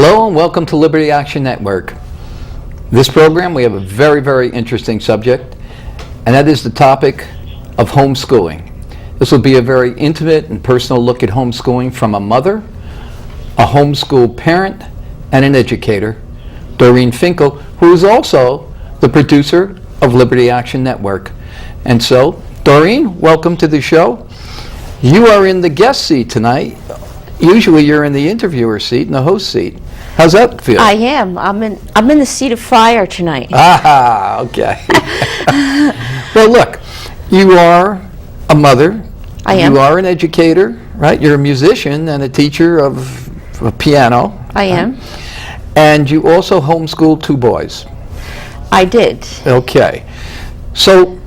Hello and welcome to Liberty Action Network. This program, we have a very, very interesting subject, and that is the topic of homeschooling. This will be a very intimate and personal look at homeschooling from a mother, a homeschool parent, and an educator, Doreen Finkle, who is also the producer of Liberty Action Network. And so, Doreen, welcome to the show. You are in the guest seat tonight. Usually you're in the interviewer seat and the host seat. How's that feel? I am. I'm in the seat of fire tonight. Ah, okay. Well, look, you are a mother. I am. You are an educator, right? You're a musician and a teacher of piano. I am. And you also homeschooled 2 boys. I did. Okay. So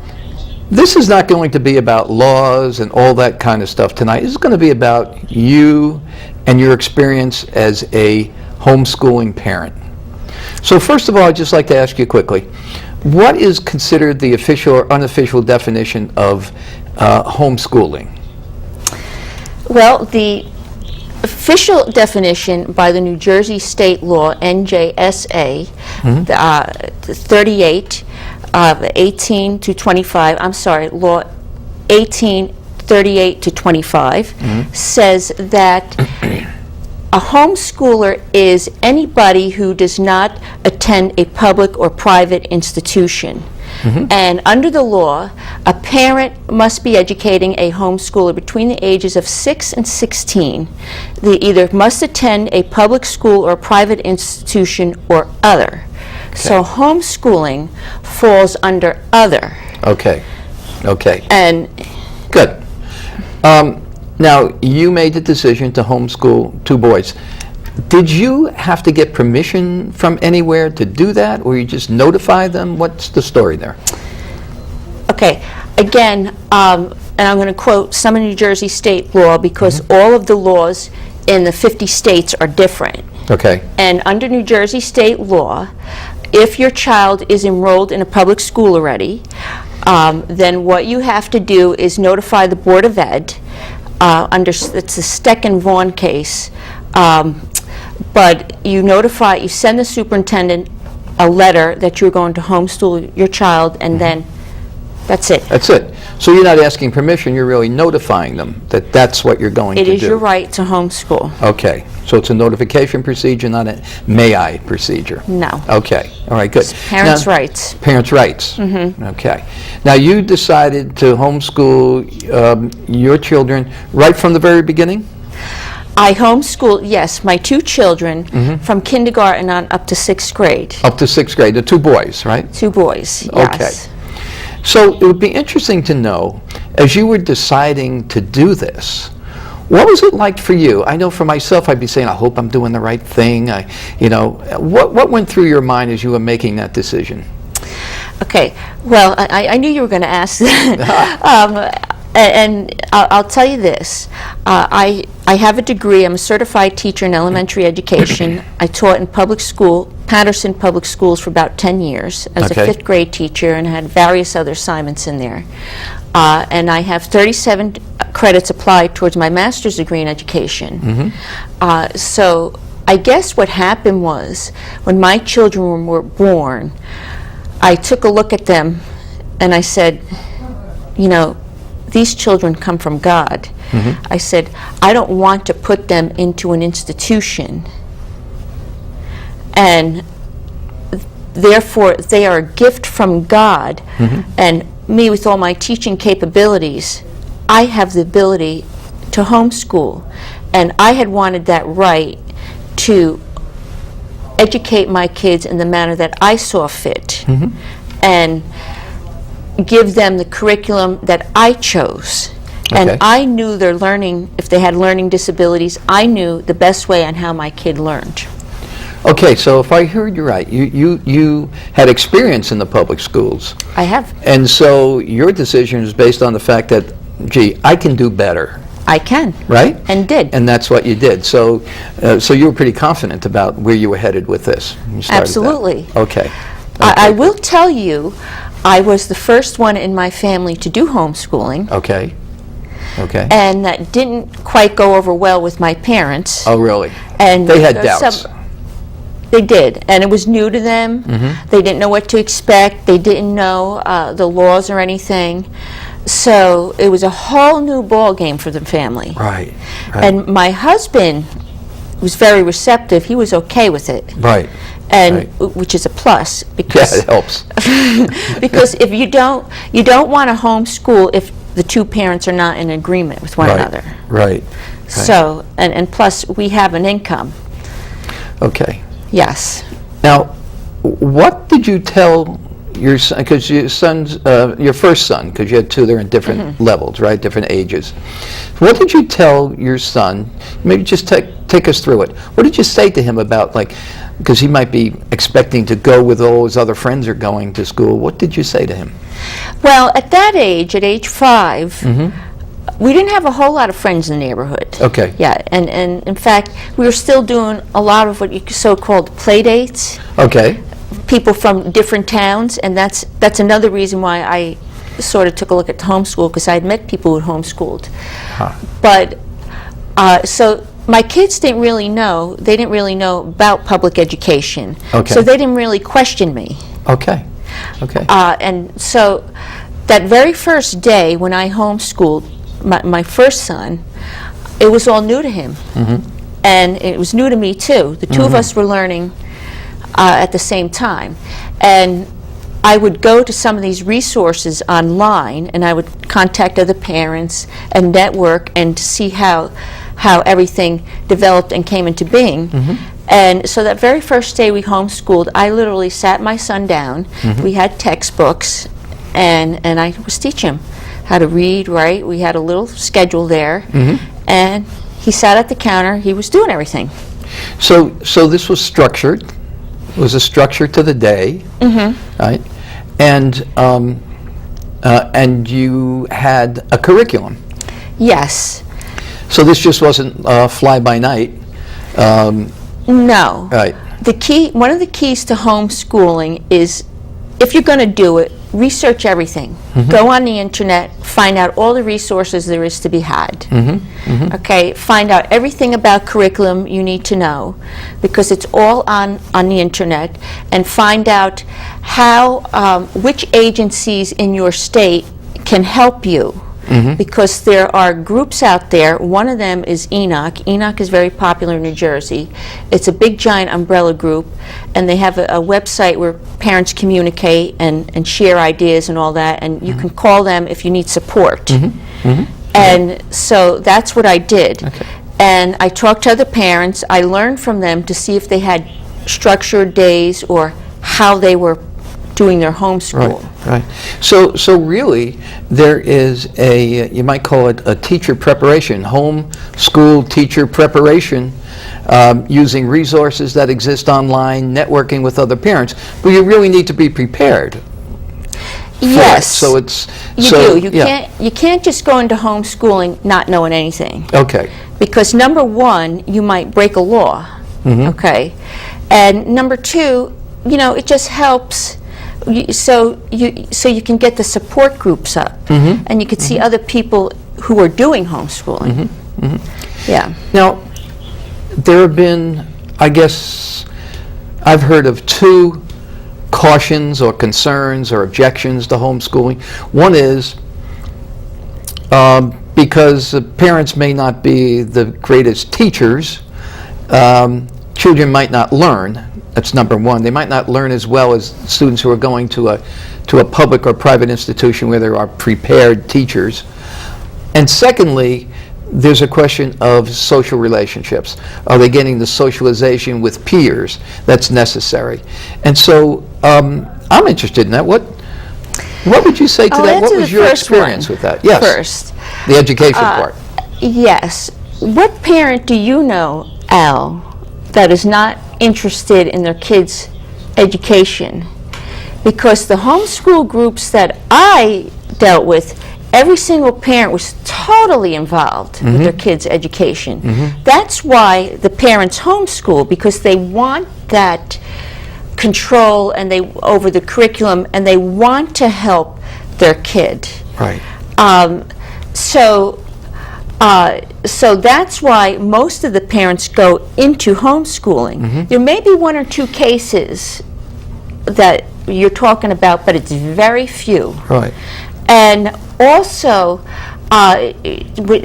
this is not going to be about laws and all that kind of stuff tonight. This is going to be about you and your experience as a homeschooling parent. So first of all, I'd just like to ask you quickly, what is considered the official or unofficial definition of homeschooling? Well, the official definition by the New Jersey state law, NJSA, 38, 18 to 25, I'm sorry, law 1838 to 25, says that a homeschooler is anybody who does not attend a public or private institution. And under the law, a parent must be educating a homeschooler between the ages of 6 and 16. They either must attend a public school or private institution or other. So homeschooling falls under other. Okay. And Good. Now, you made the decision to homeschool 2 boys. Did you have to get permission from anywhere to do that, or you just notify them? What's the story there? okay, again, and I'm going to quote some of New Jersey state law because all of the laws in the 50 states are different. Okay. And under New Jersey state law, if your child is enrolled in a public school already, then what you have to do is notify the Board of Ed. It's the Steck and Vaughn case. But you send the superintendent a letter that you're going to homeschool your child, and then that's it. That's it. So you're not asking permission, you're really notifying them that that's what you're going to do. It is your right to homeschool. Okay. So it's a notification procedure, not a may I procedure. No. Okay. All right, good. It's parents' rights. Parents' rights. Okay. Now, you decided to homeschool your children right from the very beginning? I homeschooled, yes, my 2 children from kindergarten on up to 6th grade. Up to 6th grade, the 2 boys, right? 2 boys, yes. Okay. So it would be interesting to know, as you were deciding to do this, what was it like for you? I know for myself, I'd be saying, I hope I'm doing the right thing. What went through your mind as you were making that decision? Okay, well, I knew you were going to ask that. And I'll tell you this. I have a degree. I'm a certified teacher in elementary education. I taught in public school, Patterson Public Schools, for about 10 years as a 5th grade teacher, and had various other assignments in there. And I have 37 credits applied towards my master's degree in education. So I guess what happened was, when my children were born, I took a look at them and I said, these children come from God. I said, I don't want to put them into an institution. And therefore, they are a gift from God. And me, with all my teaching capabilities, I have the ability to homeschool. And I had wanted that right to educate my kids in the manner that I saw fit. And give them the curriculum that I chose. And I knew their learning, if they had learning disabilities, I knew the best way on how my kid learned. Okay, so if I heard you right, you had experience in the public schools. I have. And so your decision is based on the fact that, gee, I can do better. I can. Right? And did. And that's what you did. So you were pretty confident about where you were headed with this. Absolutely. Okay. I will tell you, I was the first one in my family to do homeschooling. Okay. And that didn't quite go over well with my parents. Oh, really? And they had doubts. They did, and it was new to them. They didn't know what to expect. They didn't know the laws or anything. So it was a whole new ball game for the family. Right. And my husband was very receptive. He was okay with it. Right. And which is a plus, because Yeah, it helps. because if you don't want to homeschool if the two parents are not in agreement with one another. Right. So and plus we have an income. Okay. Yes. Now, what did you tell your son, because your first son, because you had two, they're in different levels, right, different ages. What did you tell your son? Maybe just take us through it. What did you say to him about, like, because he might be expecting to go with all his other friends are going to school. What did you say to him? Well, at that age, at age 5, we didn't have a whole lot of friends in the neighborhood. Okay. Yeah, and in fact, we were still doing a lot of what you so-called play dates. Okay. People from different towns, and that's another reason why I sort of took a look at homeschool, because I had met people who homeschooled. But so my kids didn't really know. They didn't really know about public education. Okay. So they didn't really question me. Okay. Okay. And so that very first day when I homeschooled my first son, it was all new to him. And it was new to me too. The two of us were learning at the same time. And I would go to some of these resources online, and I would contact other parents and network and to see how everything developed and came into being. And so that very first day we homeschooled, I literally sat my son down. We had textbooks, and I was teaching him how to read, write. We had a little schedule there, and he sat at the counter. He was doing everything. So this was structured. It was a structure to the day, right? And you had a curriculum. Yes. So this just wasn't fly by night. No. Right. One of the keys to homeschooling is, if you're going to do it, research everything. Go on the internet, find out all the resources there is to be had. Okay, find out everything about curriculum you need to know, because it's all on the internet, and find out how which agencies in your state can help you. Because there are groups out there. One of them is Enoch. Enoch is very popular in New Jersey. It's a big giant umbrella group, and they have a website where parents communicate and share ideas and all that, and you can call them if you need support. And so that's what I did. And I talked to other parents. I learned from them to see if they had structured days or how they were doing their homeschool. Right. So really, there is you might call it a teacher preparation, homeschool teacher preparation, using resources that exist online, networking with other parents. But you really need to be prepared. Yes. So it's you do. You can't just go into homeschooling not knowing anything. Okay. Because number one, you might break a law. Okay. And number two, it just helps. So you can get the support groups up, and you can see other people who are doing homeschooling. Yeah. Now, there have been, I guess, I've heard of 2 cautions or concerns or objections to homeschooling. One is because parents may not be the greatest teachers, children might not learn. That's number one. They might not learn as well as students who are going to a public or private institution where there are prepared teachers. And secondly, there's a question of social relationships. Are they getting the socialization with peers that's necessary? And so I'm interested in that. What would you say to that? What was your experience with that? Yes. First. The education part. Yes. What parent do you know, Al, that is not interested in their kids' education? Because the homeschool groups that I dealt with, every single parent was totally involved with their kids' education. That's why the parents homeschool, because they want that control and over the curriculum, and they want to help their kid. Right. So So that's why most of the parents go into homeschooling. There may be one or two cases that you're talking about, but it's very few. Right. And also,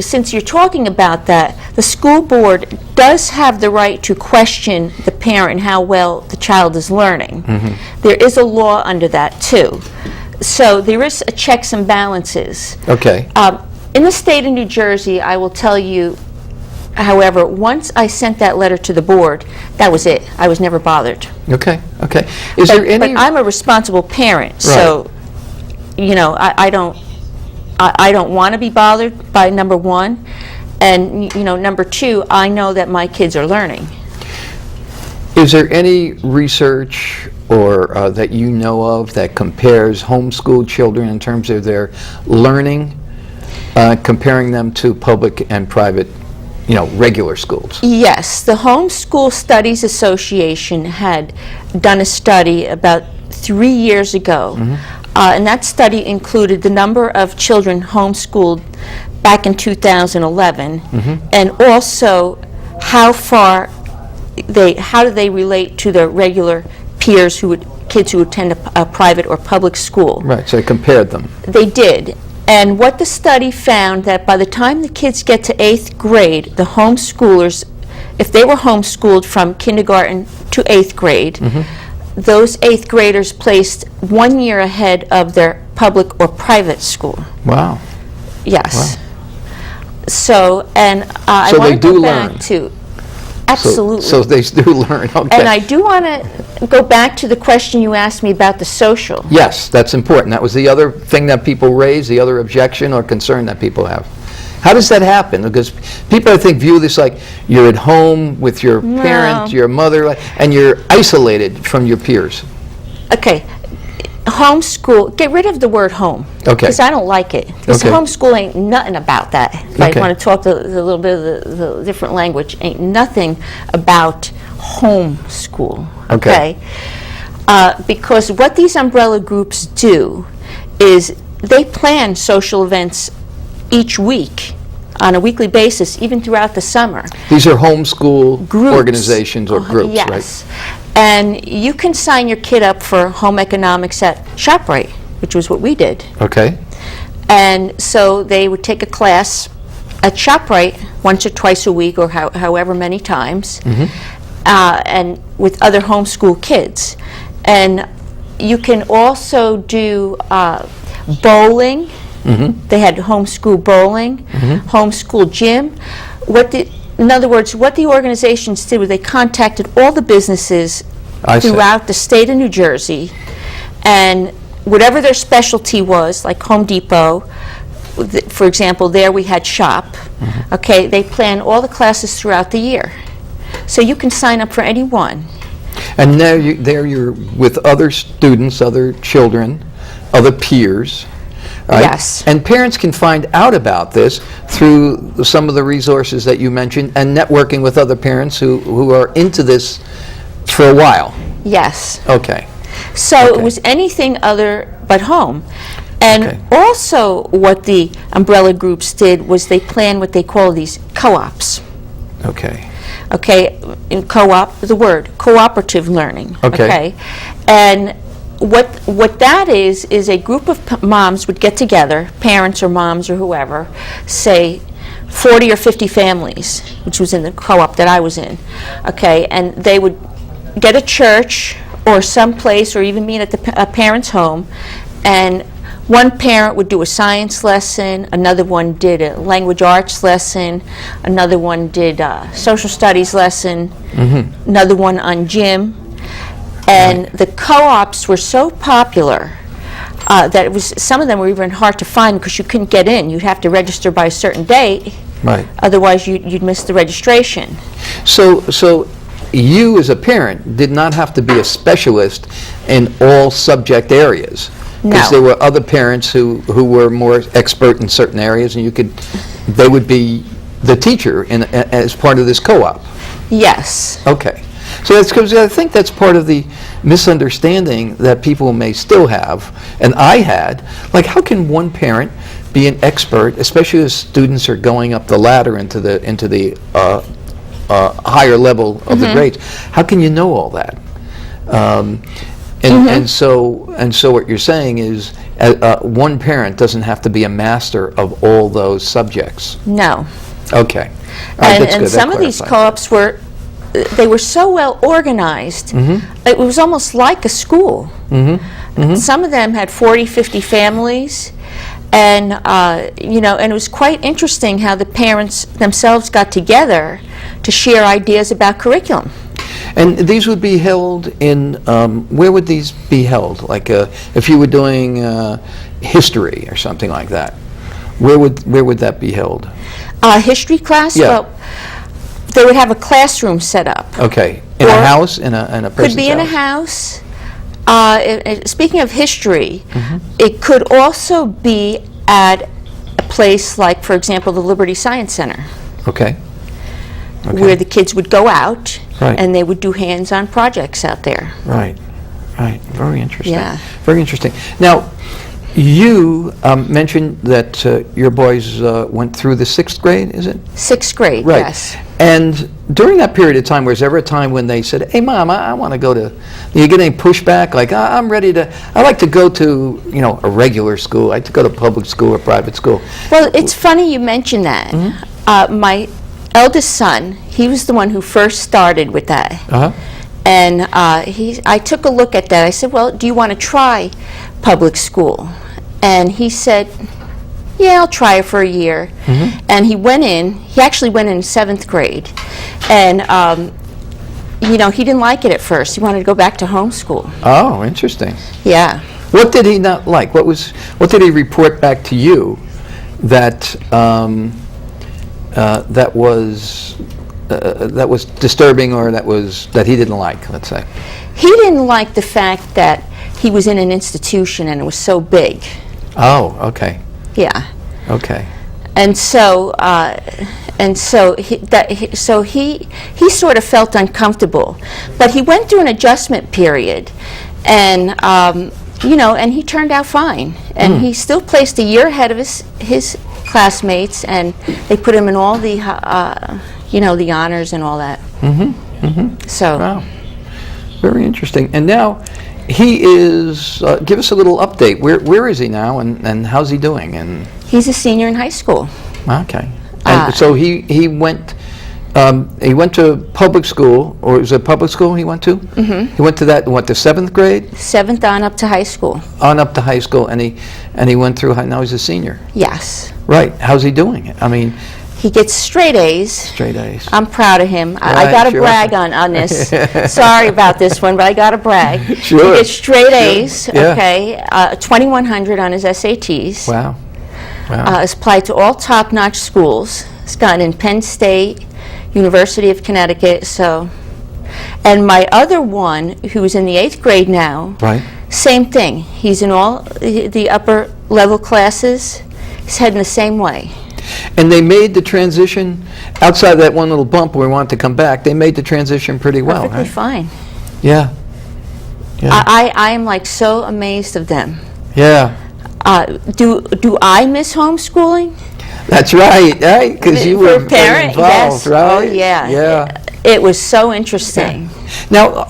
since you're talking about that, the school board does have the right to question the parent how well the child is learning. There is a law under that too. So there is a checks and balances. Okay. In the state of New Jersey, I will tell you, however, once I sent that letter to the board, that was it. I was never bothered. Okay. Okay. Is there any? But I'm a responsible parent, so you know, I don't want to be bothered by number one, and you know, number two, I know that my kids are learning. Is there any research or that you know of that compares homeschooled children in terms of their learning, comparing them to public and private, you know, regular schools? Yes, the Homeschool Studies Association had done a study about 3 years ago, and that study included the number of children homeschooled back in 2011, and also how do they relate to their regular peers kids who attend a private or public school. Right, so they compared them. They did. And what the study found, that by the time the kids get to 8th grade, the homeschoolers, if they were homeschooled from kindergarten to 8th grade, those 8th graders placed 1 year ahead of their public or private school. Wow. Yes. So, and I So want they to go do back learn. to, absolutely. So they do learn. Okay. And I do want to go back to the question you asked me about the social. Yes, that's important. That was the other thing that people raise, the other objection or concern that people have. How does that happen? Because people, I think, view this like you're at home with your parent, your mother, and you're isolated from your peers. Okay, homeschool, get rid of the word home. Okay. Because I don't like it. Because Okay. homeschool ain't nothing about that. If Okay. I want to talk a little bit of the different language, ain't nothing about homeschool. Okay. Because what these umbrella groups do is they plan social events each week on a weekly basis, even throughout the summer. These are homeschool Groups. organizations or groups, Yes. right? And you can sign your kid up for home economics at ShopRite, which was what we did. Okay. And so they would take a class at ShopRite once or twice a week, or however many times, and with other homeschool kids. And you can also do bowling. They had homeschool bowling, homeschool gym. In other words, what the organizations did was they contacted all the businesses I see. throughout the state of New Jersey, and whatever their specialty was, like Home Depot, for example, there we had shop. Okay, they plan all the classes throughout the year. So you can sign up for any one. And now you're with other students, other children, other peers. Right? Yes. And parents can find out about this through some of the resources that you mentioned and networking with other parents who are into this for a while. Yes. Okay. So Okay. it was anything other but home. And Okay. also what the umbrella groups did was they planned what they call these co-ops. Okay. Okay, in co-op, the word, cooperative learning. Okay. And what that is a group of moms would get together, parents or moms or whoever, say 40 or 50 families, which was in the co-op that I was in, okay, and they would get a church or someplace or even meet at a parent's home, and one parent would do a science lesson, another one did a language arts lesson, another one did a social studies lesson, another one on gym. And the co-ops were so popular that some of them were even hard to find because you couldn't get in. You'd have to register by a certain date. Right. Otherwise, you'd miss the registration. So you as a parent did not have to be a specialist in all subject areas. Because No. there were other parents who were more expert in certain areas, and they would be the teacher as part of this co-op. Yes. Okay. So that's because I think that's part of the misunderstanding that people may still have, and I had. Like, how can one parent be an expert, especially as students are going up the ladder into the higher level of the grades? How can you know all that? And so what you're saying is one parent doesn't have to be a master of all those subjects. No. Okay. All right, that's And good. some That of these clarifies co-ops they were so well organized, it was almost like a school. Some of them had 40, 50 families, and and it was quite interesting how the parents themselves got together to share ideas about curriculum. And these would be held in, where would these be held? Like if you were doing history or something like that, where would that be held? History class? Yeah. Well, they would have a classroom set up. Okay, in a house, in a person's Could be in a house. Speaking of history, it could also be at a place like, for example, the Liberty Science Center, Okay. where the kids would go out Right. and they would do hands-on projects out there. Right. Very interesting. Yeah. Very interesting. Now, you mentioned that your boys went through the 6th grade, is it? 6th grade, Right. yes. And during that period of time, was there ever a time when they said, "Hey, Mom, I want to go to," do you get any pushback? Like, I'm ready to, I like to go to, a regular school. I like to go to public school or private school. Well, it's funny you mention that. My eldest son, he was the one who first started with that. Uh-huh. And I took a look at that. I said, well, do you want to try public school? And he said, yeah, I'll try it for a year. And he actually went in 7th grade. And, he didn't like it at first. He wanted to go back to homeschool. Oh, interesting. Yeah. What did he not like? What did he report back to you that that was disturbing, or that he didn't like, let's say? He didn't like the fact that he was in an institution and it was so big. Oh, okay. Yeah. Okay. And so he sort of felt uncomfortable, but he went through an adjustment period, and and he turned out fine, and he still placed a year ahead of his classmates, and they put him in all the the honors and all that. So. Wow. Very interesting. And now he is. Give us a little update. Where is he now, and how's he doing? And He's a senior in high school. okay. And so he went. He went to public school, or was it public school he went to? He went to that. What, the 7th grade? 7th on up to high school. On up to high school, and he went through. Now he's a senior. Yes. Right. How's he doing? I mean, He gets straight A's. straight A's. I'm proud of him. I Right, got to sure. brag on this. Sorry about this one, but I got to brag. Sure. He gets straight A's, Yeah. okay, 2,100 on his SATs. Wow. Has applied to all top-notch schools. He's gotten in Penn State, University of Connecticut, so. And my other one, who's in the 8th grade now, Right. same thing. He's in all the upper level classes. He's heading the same way. And they made the transition, outside of that one little bump where we wanted to come back, they made the transition pretty well, Perfectly right? fine. Yeah. I am like so amazed of them. Yeah. Do I miss homeschooling? That's right, right? Because you For were a parent, involved, yes. right? Oh, yeah. Yeah. It was so interesting. Now,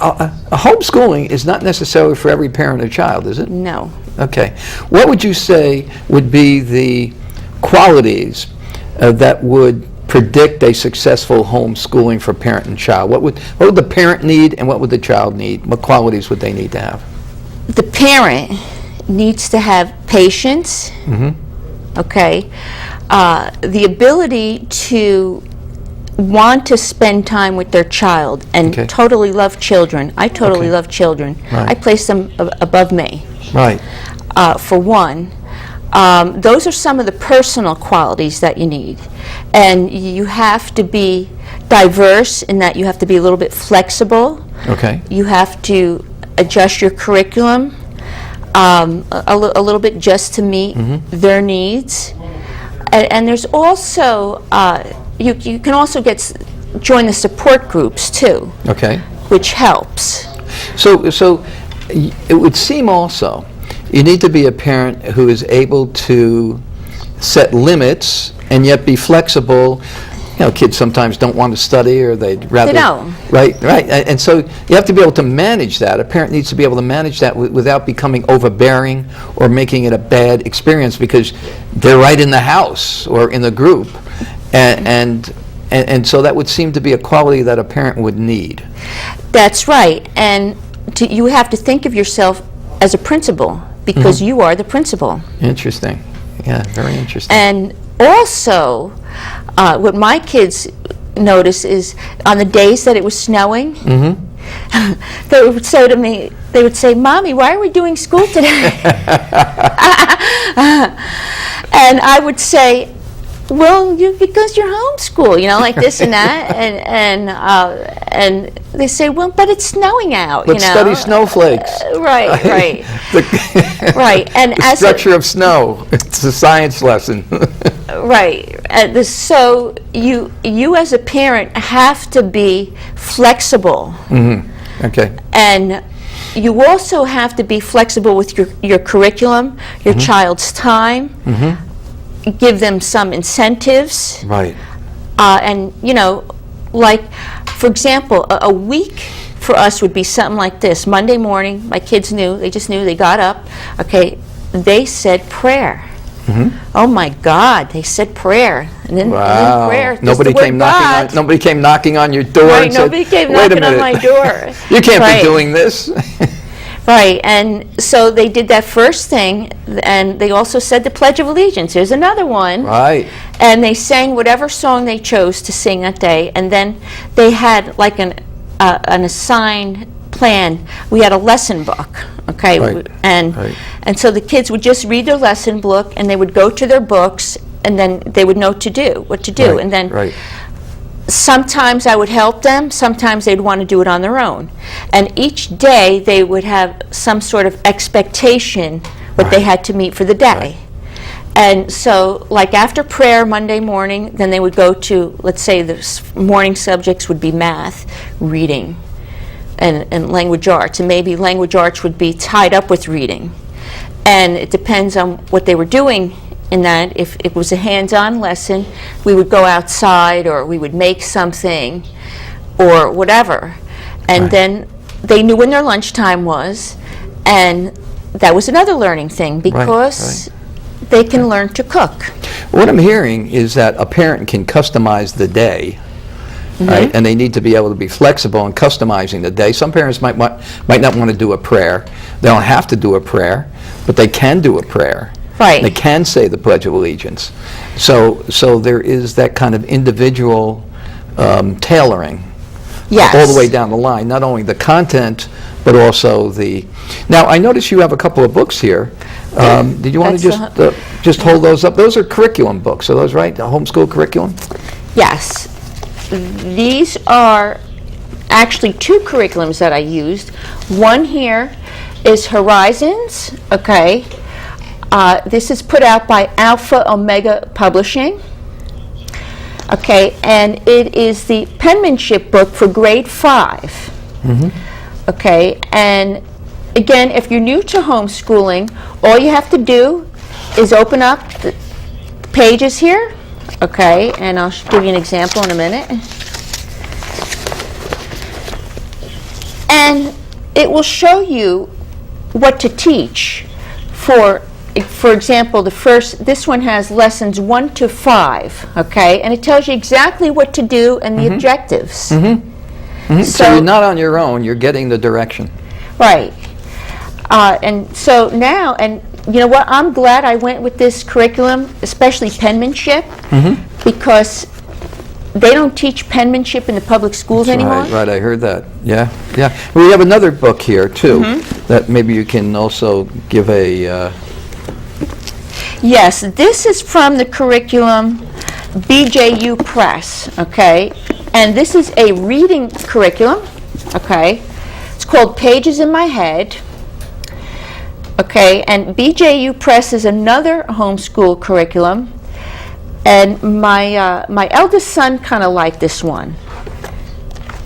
homeschooling is not necessarily for every parent or child, is it? No. Okay. What would you say would be the qualities that would predict a successful homeschooling for parent and child? What would the parent need, and what would the child need? What qualities would they need to have? The parent needs to have patience, okay, the ability to want to spend time with their child and Okay. totally love children. I totally Okay. love children. Right. I place them above me, Right. for one. Those are some of the personal qualities that you need. And you have to be diverse in that you have to be a little bit flexible. Okay. You have to adjust your curriculum a little bit just to meet their needs. And there's also, you can also join the support groups too, Okay. which helps. So it would seem also you need to be a parent who is able to set limits and yet be flexible. Kids sometimes don't want to study, or they'd rather... They don't. Right. And so you have to be able to manage that. A parent needs to be able to manage that without becoming overbearing or making it a bad experience because they're right in the house or in the group. And so that would seem to be a quality that a parent would need. That's right. And you have to think of yourself as a principal because you are the principal. Interesting. Yeah, very interesting. And also, what my kids notice is on the days that it was snowing, they would say to me, "Mommy, why are we doing school today?" And I would say, "Well, because you're homeschool, like this and that." And they say, "Well, but it's snowing out, Let's study snowflakes." Right. Right. And the structure of snow. It's a science lesson. Right. So you as a parent have to be flexible. Okay. And you also have to be flexible with your curriculum, your child's time. Give them some incentives. Right. And, like, for example, a week for us would be something like this. Monday morning, my kids just knew, they got up, okay, they said prayer. Oh my God, they said prayer. And then prayer. Nobody came knocking on your door and said, nobody came "Wait a knocking minute. on my door." You can't be doing this. Right, and so they did that first thing, and they also said the Pledge of Allegiance. Here's another one. Right. And they sang whatever song they chose to sing that day, and then they had like an assigned plan. We had a lesson book, okay? Right. And so the kids would just read their lesson book, and they would go to their books, and then they would know what to do. Right. And then Right. sometimes I would help them, sometimes they'd want to do it on their own. And each day they would have some sort of expectation what they had to meet for the day. And so, like after prayer Monday morning, then they would go to, let's say the morning subjects would be math, reading, and language arts. And maybe language arts would be tied up with reading. And it depends on what they were doing in that. If it was a hands-on lesson, we would go outside or we would make something or whatever. And then they knew when their lunchtime was, and that was another learning thing because they can learn to cook. What I'm hearing is that a parent can customize the day, right? And they need to be able to be flexible in customizing the day. Some parents might not want to do a prayer. They don't have to do a prayer, but they can do a prayer. Right. They can say the Pledge of Allegiance. So there is that kind of individual tailoring. Yes. All the way down the line, not only the content, but also the... Now, I notice you have a couple of books here. Did you want to just hold those up? Those are curriculum books, are those right? The homeschool curriculum? Yes. These are actually two curriculums that I used. One here is Horizons, okay. This is put out by Alpha Omega Publishing. Okay, and it is the penmanship book for grade 5. Okay, and again, if you're new to homeschooling, all you have to do is open up the pages here. Okay, and I'll give you an example in a minute. And it will show you what to teach. For example, this one has lessons 1 to 5, okay? And it tells you exactly what to do and the objectives. So you're not on your own, you're getting the direction. Right. And so now, and you know what, I'm glad I went with this curriculum, especially penmanship, because they don't teach penmanship in the public schools anymore. Right, I heard that. Yeah. We have another book here, too, that maybe you can also give a... Yes, this is from the curriculum BJU Press, okay? And this is a reading curriculum, okay? It's called Pages in My Head, okay? And BJU Press is another homeschool curriculum. And my eldest son kind of liked this one.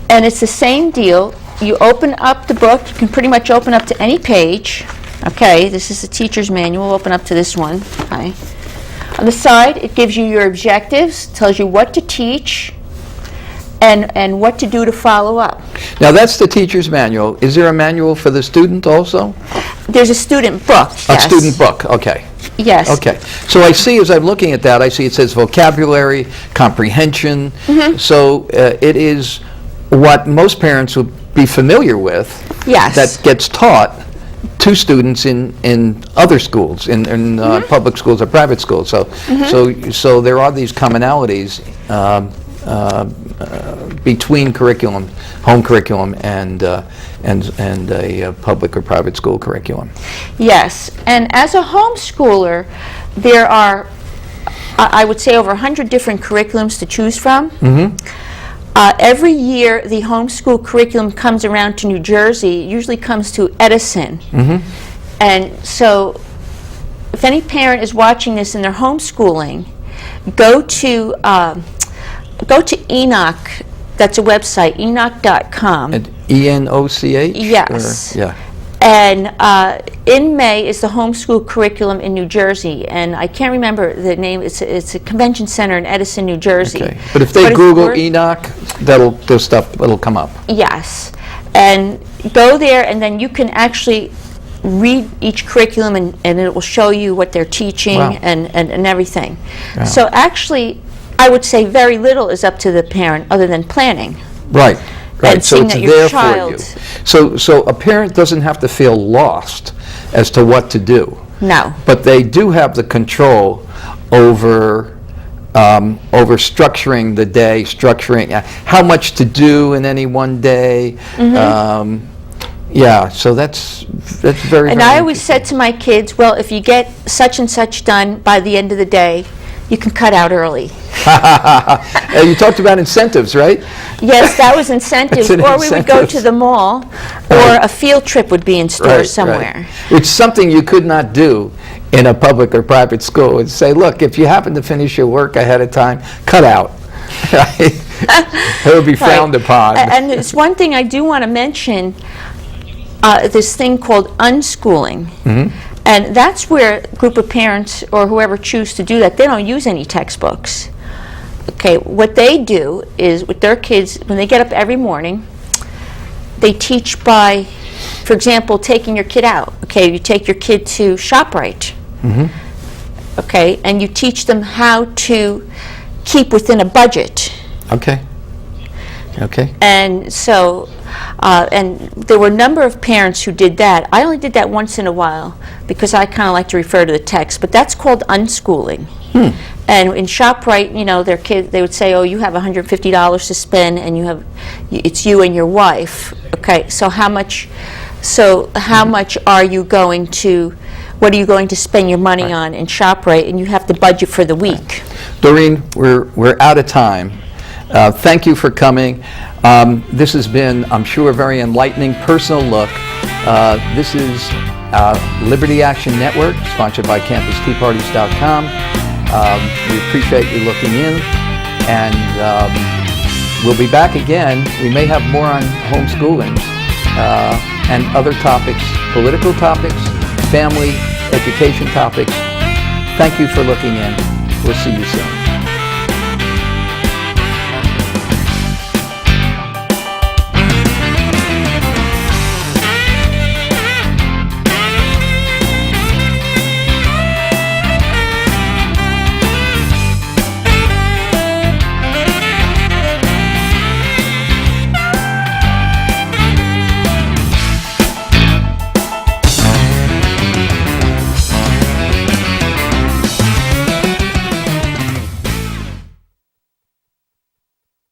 And it's the same deal. You open up the book, you can pretty much open up to any page. Okay, this is the teacher's manual. Open up to this one. Okay. On the side, it gives you your objectives, tells you what to teach, and what to do to follow up. Now, that's the teacher's manual. Is there a manual for the student also? There's a student book, A yes. student book, okay. Yes. Okay. So I see, as I'm looking at that, I see it says vocabulary, comprehension. So it is what most parents would be familiar with. Yes. That gets taught to students in other schools, in public schools or private schools. So there are these commonalities between curriculum, home curriculum, and a public or private school curriculum. Yes, and as a homeschooler, there are, I would say, over 100 different curriculums to choose from. Every year, the homeschool curriculum comes around to New Jersey. It usually comes to Edison. And so, if any parent is watching this and they're homeschooling, go to Enoch. That's a website, enoch.com. And ENOCH? Yes. Or, yeah. And in May is the homeschool curriculum in New Jersey, and I can't remember the name. It's a convention center in Edison, New Jersey. Okay. But if they Google Enoch, it'll come up. Yes, and go there, and then you can actually read each curriculum, and it will show you what they're teaching. Wow. and everything. Wow. So actually, I would say very little is up to the parent, other than planning. Right. Right, And so seeing it's that your there child- for you. So a parent doesn't have to feel lost as to what to do. No. But they do have the control over structuring the day, structuring how much to do in any one day. Yeah, so that's very. And very I always said to my kids, well, if you get such and such done by the end of the day, you can cut out early. You talked about incentives, right? Yes, that was incentives. That's an Or we would go incentive. to the mall, or a field trip would be in store somewhere. Which is something you could not do in a public or private school. It's say, look, if you happen to finish your work ahead of time, cut out. It would be frowned Right. upon. And it's one thing I do want to mention, this thing called unschooling. And that's where a group of parents or whoever choose to do that, they don't use any textbooks. Okay, what they do is with their kids, when they get up every morning, they teach by, for example, taking your kid out. Okay, you take your kid to ShopRite. Okay, and you teach them how to keep within a budget. Okay. Okay. And so, and there were a number of parents who did that. I only did that once in a while because I kind of like to refer to the text, but that's called unschooling. And in ShopRite, you know, their kids, they would say, oh, you have $150 to spend, and it's you and your wife. Okay, so how much are you going to, what are you going to spend your money on in ShopRite, and you have to budget for the week. Doreen, we're out of time. Thank you for coming. This has been, I'm sure, a very enlightening personal look. This is Liberty Action Network, sponsored by CampusTeaParties.com. We appreciate you looking in, and we'll be back again. We may have more on homeschooling and other topics, political topics, family, education topics. Thank you for looking in. We'll see you soon.